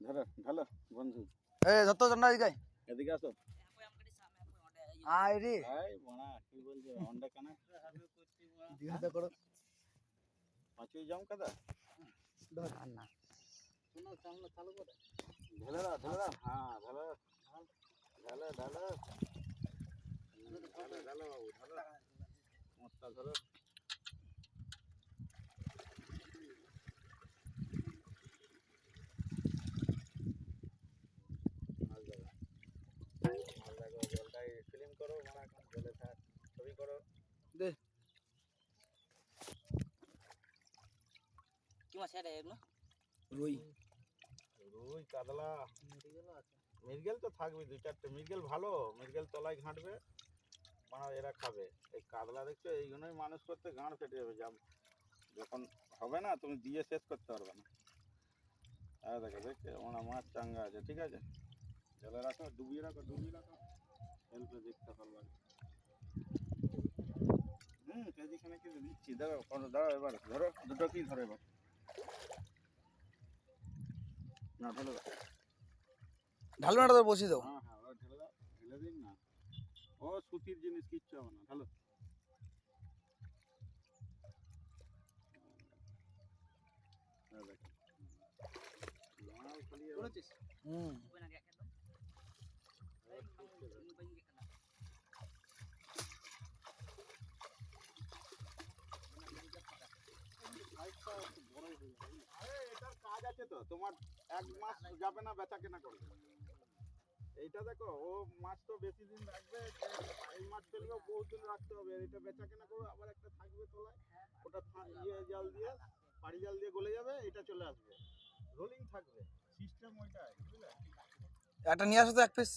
ধরো ঢালো বন্ধু। যত জন্ডা দিকে এদিকে আসো। আয় রে এই বড়া কি বলছো হন্ডা কানা দিঘাতে করো পাঁচুই যাও কাদা ধর না শোনো সামনে চালু করে ঢেলে দাও হ্যাঁ ঢেলে ঢেলে ঢেলে ঢেলে ঢেলে বাবু ঢেলে মোটটা ধরো জলটাই ফিল্ম করো মানে এখন জলে থাক ছবি করো দে কি মাছ এটা এগুলো? রুই রুই কাতলা মৃগেল তো থাকবে দুই চারটে মৃগেল ভালো মৃগেল তলায় ঘাঁটবে মানে এরা খাবে এই কাতলা দেখছো এইগুলোই মানুষ করতে গাঁড় ফেটে যাবে যখন হবে না তুমি দিয়ে শেষ করতে পারবে না দেখো দেখছো মানে মাছ চাঙ্গা আছে ঠিক আছে জলে রাখো ডুবিয়ে রাখো হেল্পে দেখতে পারবে কেজিখানে কিন্তু দিচ্ছি দাঁড়াও দাঁড়াও এবার ধরো দুটো কি ধরো এবার না ঢেলে দাও ঢালনাটা তো বসিয়ে দাও হ্যাঁ হ্যাঁ ঢেলে দাও ঢেলে দিন না ও সুতির জিনিস কিচ্ছু হবে না ঢালো হুম এটার কাজ আছে তো তোমার এক মাস যাবে না বেচা কেনা করবে এইটা দেখো ও মাছ তো বেশি দিন রাখবে এই মাছ ফেলবে বহু দিন রাখতে হবে এটা বেচা কেনা করবে আবার একটা থাকবে তলায় ওটা জাল দিয়ে পাড়ি জাল দিয়ে গলে যাবে এটা চলে আসবে রোলিং থাকবে সিস্টেম ওইটাই বুঝলে একটা নিয়ে আসো তো এক পিস